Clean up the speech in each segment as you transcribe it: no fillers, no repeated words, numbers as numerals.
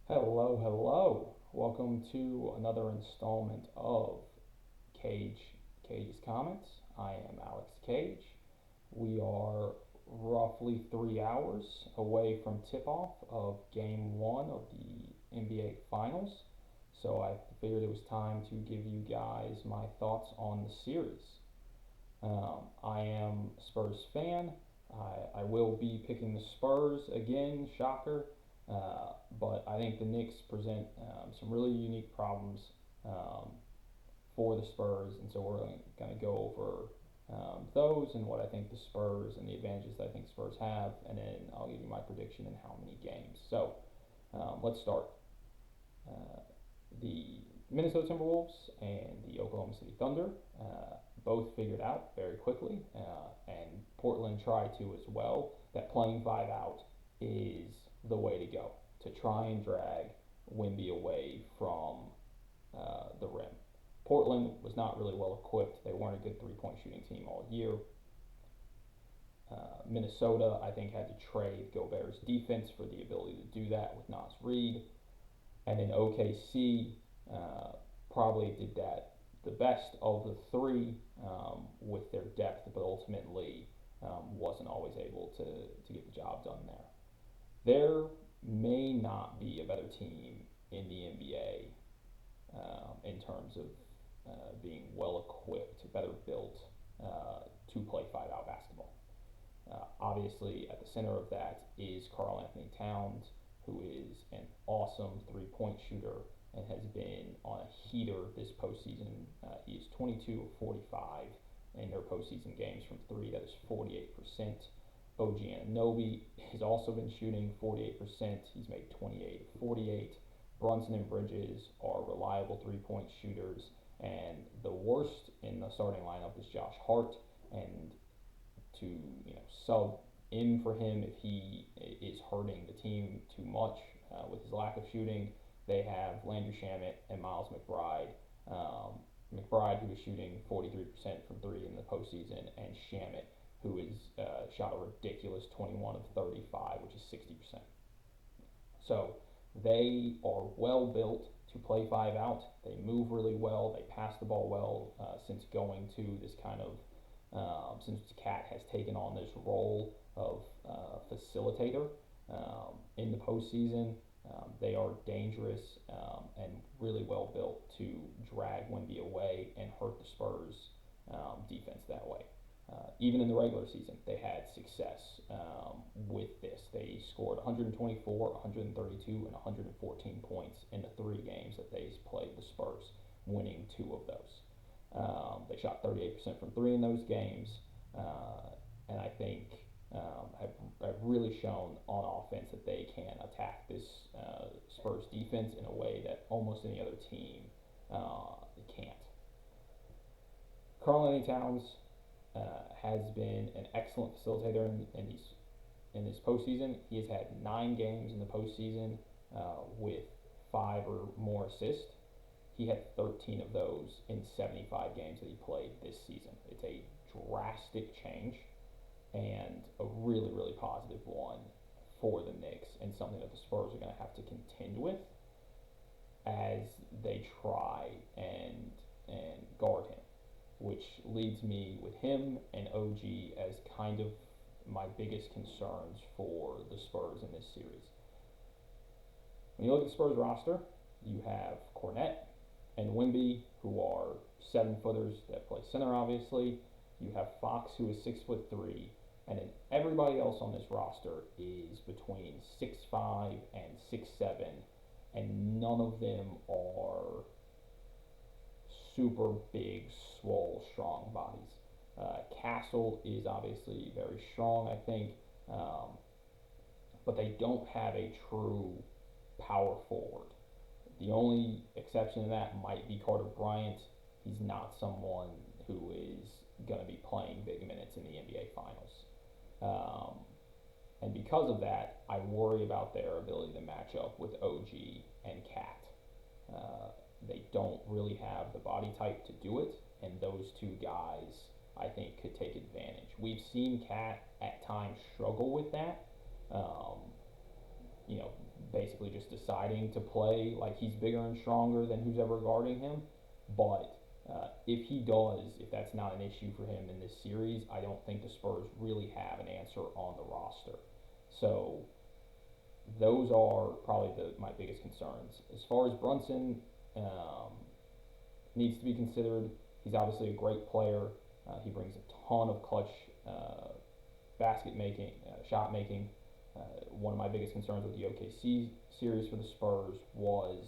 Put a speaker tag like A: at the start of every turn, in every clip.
A: Hello, hello. Welcome to another installment of Cage's Comments. I am Alex Cage. We are roughly 3 hours away from tip-off of Game 1 of the NBA Finals. So I figured it was time to give you guys my thoughts on the series. I am a Spurs fan. I will be picking the Spurs again, shocker. But I think the Knicks present some really unique problems um, for the Spurs, and so we're going to go over those and what I think the Spurs and the advantages that I think Spurs have, and then I'll give you my prediction in how many games. So let's start. Uh, the Minnesota Timberwolves and the Oklahoma City Thunder both figured out very quickly, and Portland tried to as well, that playing five out is the way to go to try and drag Wimby away from the rim. Portland was not really well equipped. They weren't a good three-point shooting team all year. Minnesota, I think, had to trade Gobert's defense for the ability to do that with Naz Reid. And then OKC probably did that the best of the three with their depth, but ultimately wasn't always able to get the job done there. There may not be a better team in the NBA in terms of being well equipped, better built to play five out basketball. Obviously, at the center of that is Karl-Anthony Towns, who is an awesome three-point shooter and has been on a heater this postseason. He is 22 of 45 in their postseason games from three. That is 48%. OG Anunoby has also been shooting 48%. He's made 28 of 48. Brunson and Bridges are reliable three-point shooters, and the worst in the starting lineup is Josh Hart. And to sub in for him if he is hurting the team too much with his lack of shooting. They have Landry Shamet and Miles McBride. McBride, who is shooting 43% from three in the postseason, and Shamet, who is shot a ridiculous 21 of 35, which is 60%. So they are well built to play five out. They move really well. They pass the ball well since going to this kind of since Cat has taken on this role of facilitator in the postseason. They are dangerous and really well built to drag Wemby away and hurt the Spurs defense that way. Even in the regular season, they had success with this. They scored 124, 132, and 114 points in the three games that they played the Spurs, winning two of those. They shot 38% from three in those games, and I think have really shown on offense that they can attack this Spurs defense in a way that almost any other team can't. Karl-Anthony Towns has been an excellent facilitator in this postseason. He has had 9 games in the postseason with 5 or more assists. He had 13 of those in 75 games that he played this season. It's a drastic change and a really, really positive one for the Knicks, and something that the Spurs are going to have to contend with as they try and guard him, which leads me with him and OG as kind of my biggest concerns for the Spurs in this series. When you look at the Spurs roster, you have Cornette and Wemby, who are 7-footers that play center, obviously. You have Fox, who is 6'3", and then everybody else on this roster is between 6'5" and 6'7", and none of them are super big, swole, strong bodies. Castle is obviously very strong, I think, but they don't have a true power forward. The only exception to that might be Carter Bryant. He's not someone who is going to be playing big minutes in the NBA Finals. And because of that, I worry about their ability to match up with OG and Cat. They don't really have the body type to do it, and those two guys, I think, could take advantage. We've seen Cat at times struggle with that. Um, you know, basically just deciding to play like he's bigger and stronger than who's ever guarding him. But if he does, if that's not an issue for him in this series, I don't think the Spurs really have an answer on the roster. So those are probably my biggest concerns. As far as Brunson, um, needs to be considered. He's obviously a great player. He brings a ton of clutch basket making, shot making. One of my biggest concerns with the OKC series for the Spurs was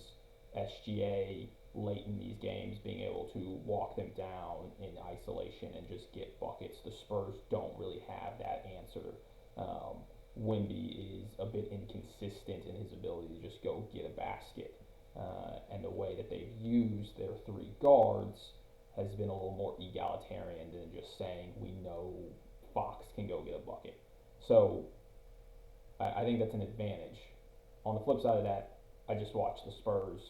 A: SGA late in these games being able to walk them down in isolation and just get buckets. The Spurs don't really have that answer. Wemby is a bit inconsistent in his ability to just go get a basket. And the way that they've used their three guards has been a little more egalitarian than just saying we know Fox can go get a bucket. So I think that's an advantage. On the flip side of that, I just watched the Spurs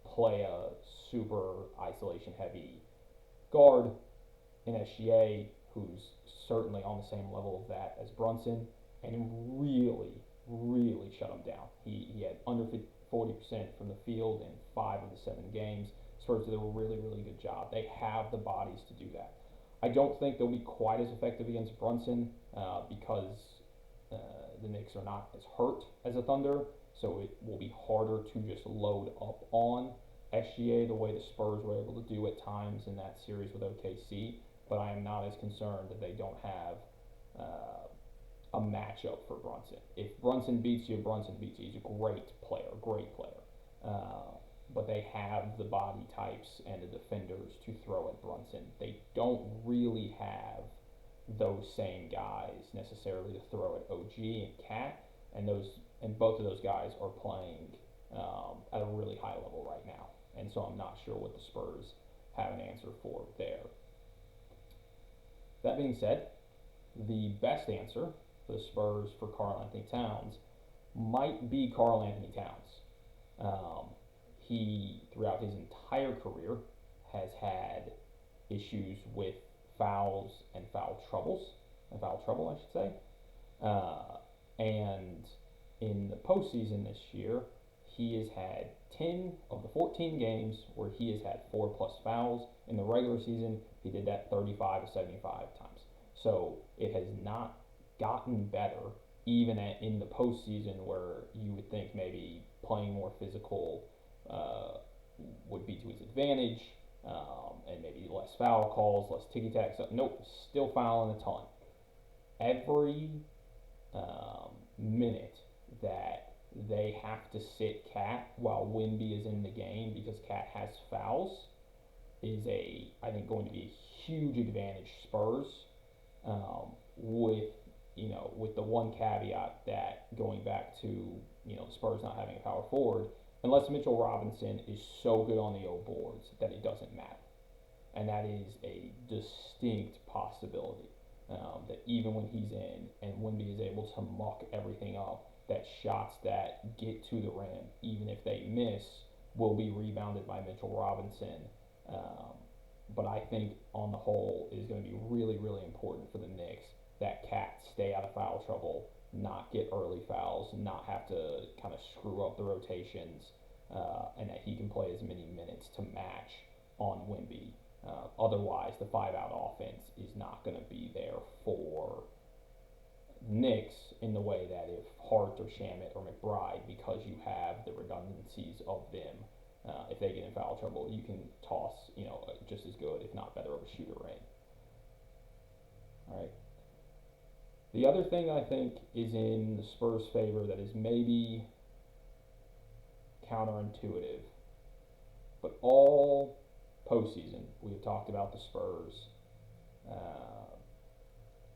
A: play a super isolation heavy guard in SGA who's certainly on the same level of that as Brunson and really shut him down. He had under 40% from the field in 5 of the 7 games. Spurs did a really good job. They have the bodies to do that. I don't think they'll be quite as effective against Brunson because the Knicks are not as hurt as the Thunder, so it will be harder to just load up on SGA the way the Spurs were able to do at times in that series with OKC. But I am not as concerned that they don't have a matchup for Brunson. If Brunson beats you, Brunson beats you. He's a great player. But they have the body types and the defenders to throw at Brunson. They don't really have those same guys necessarily to throw at OG and Cat, and both of those guys are playing at a really high level right now. And so I'm not sure what the Spurs have an answer for there. That being said, the best answer for the Spurs for Karl-Anthony Towns might be Karl-Anthony Towns. He, throughout his entire career, has had issues with fouls and foul trouble, I should say. And in the postseason this year, he has had 10 of the 14 games where he has had 4+ fouls. In the regular season, he did that 35 to 75 times. So it has not gotten better, even in the postseason, where you would think maybe playing more physical would be to his advantage, and maybe less foul calls, less ticky-tack stuff. Nope, still fouling a ton. Every minute that they have to sit Cat while Wemby is in the game because Cat has fouls is I think going to be a huge advantage Spurs, with the one caveat that going back to the Spurs not having a power forward, unless Mitchell Robinson is so good on the O boards that it doesn't matter. And that is a distinct possibility, that even when he's in and Wemby is able to muck everything up, that shots that get to the rim, even if they miss, will be rebounded by Mitchell Robinson. But I think on the whole it is going to be really important for the Knicks that Cat stay out of foul trouble, not get early fouls, not have to kind of screw up the rotations, and that he can play as many minutes to match on Wemby. Otherwise, the 5-out offense is not going to be there for Knicks in the way that if Hart or Shamet or McBride, because you have the redundancies of them, if they get in foul trouble, you can toss, just as good, if not better, of a shooter in. All right. The other thing I think is in the Spurs' favor that is maybe counterintuitive, but all postseason we've talked about the Spurs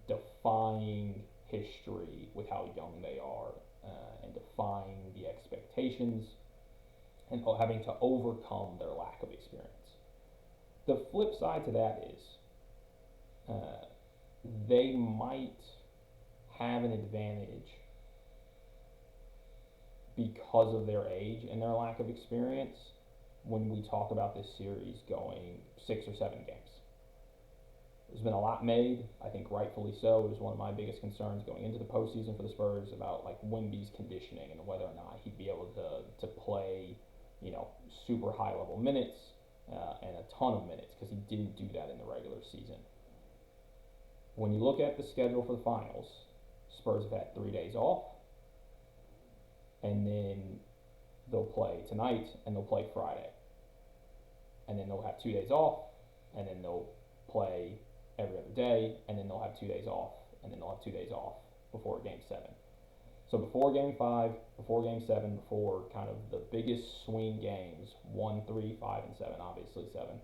A: defying history with how young they are, and defying the expectations and having to overcome their lack of experience. The flip side to that is they might have an advantage because of their age and their lack of experience when we talk about this series going 6 or 7 games. There's been a lot made, I think rightfully so. It was one of my biggest concerns going into the postseason for the Spurs about like Wemby's conditioning and whether or not he'd be able to play, super high level minutes and a ton of minutes because he didn't do that in the regular season. When you look at the schedule for the finals, Spurs have had 3 days off, and then they'll play tonight and they'll play Friday, and then they'll have 2 days off, and then they'll play every other day, and then they'll have 2 days off, and then they'll have 2 days off before Game 7. So before Game 5, before Game 7, before kind of the biggest swing games, 1, 3, 5, and 7, obviously 7,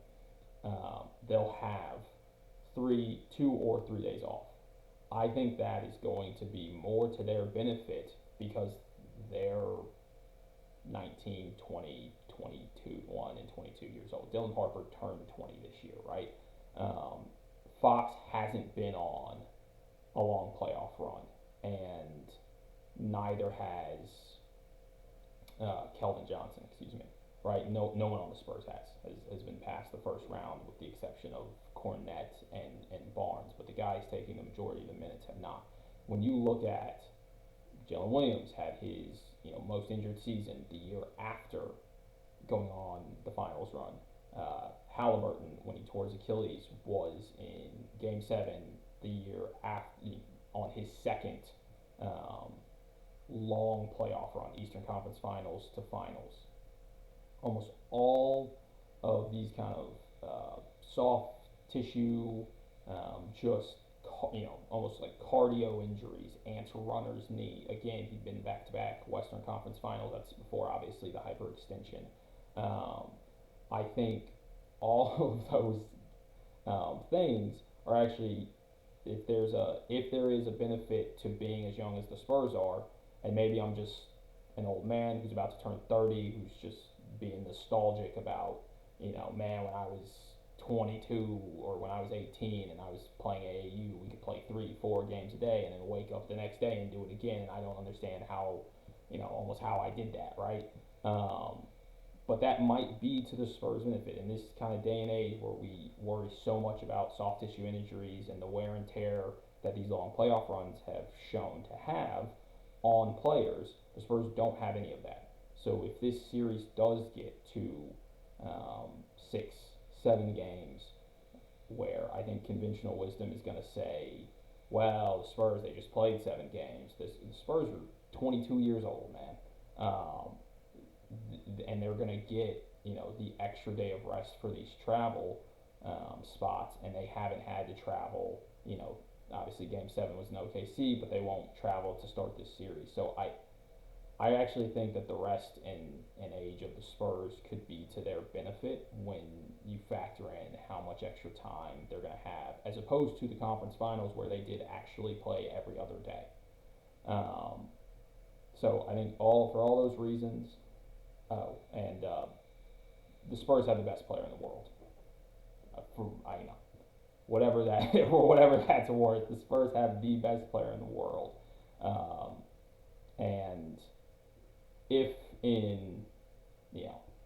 A: they'll have 2 or 3 days off. I think that is going to be more to their benefit because they're 19, 20, 22, 1, and 22 years old. Dylan Harper turned 20 this year, right? Fox hasn't been on a long playoff run, and neither has Kelvin Johnson, right? No one on the Spurs has been past the first round with the exception of Cornette and Barnes, but the guys taking the majority of the minutes have not. When you look at Jalen Williams had his most injured season the year after going on the finals run. Halliburton, when he tore his Achilles, was in Game 7 the year after on his second long playoff run, Eastern Conference Finals to Finals. Almost all of these kind of soft tissue, just almost like cardio injuries. Ant Runner's knee. Again, he'd been back-to-back Western Conference Finals. That's before, obviously, the hyperextension. I think all of those things are actually, if there is a benefit to being as young as the Spurs are, and maybe I'm just an old man who's about to turn 30, who's just being nostalgic about, man, when I was 22 or when I was 18 and I was playing AAU, we could play 3-4 games a day and then wake up the next day and do it again. And I don't understand how, almost how I did that, right? But that might be to the Spurs' benefit in this kind of day and age where we worry so much about soft tissue injuries and the wear and tear that these long playoff runs have shown to have on players. The Spurs don't have any of that. So if this series does get to 6, 7 games, where I think conventional wisdom is going to say, well, the Spurs, they just played 7 games. The Spurs are 22 years old, man. And they're going to get, the extra day of rest for these travel spots, and they haven't had to travel, obviously Game 7 was in OKC, but they won't travel to start this series. So I actually think that the rest and age of the Spurs could be to their benefit when you factor in how much extra time they're going to have, as opposed to the conference finals where they did actually play every other day. So I think for all those reasons, the Spurs have the best player in the world. Whatever that's worth, the Spurs have the best player in the world. And if in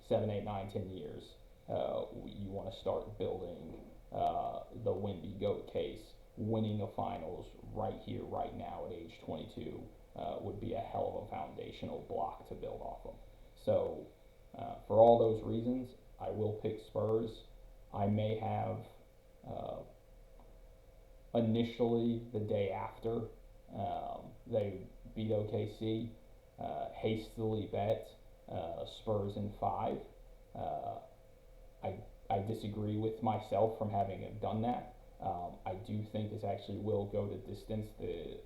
A: 7, 8, 9, 10 years you want to start building the Wemby GOAT case, winning a finals right here, right now at age 22 would be a hell of a foundational block to build off of. So for all those reasons, I will pick Spurs. I may have initially the day after they beat OKC, hastily bet Spurs in 5. I disagree with myself from having done that. I do think this actually will go to distance. The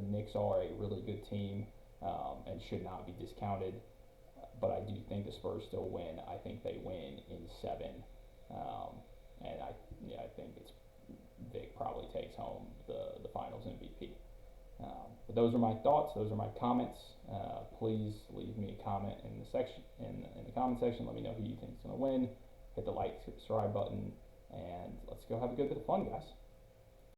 A: Knicks are a really good team and should not be discounted. But I do think the Spurs still win. I think they win in 7. And I think Vic probably takes home the Finals MVP. But those are my thoughts. Those are my comments. Please leave me a comment in the comment section. Let me know who you think is going to win. Hit the like, subscribe button, and let's go have a good bit of fun, guys.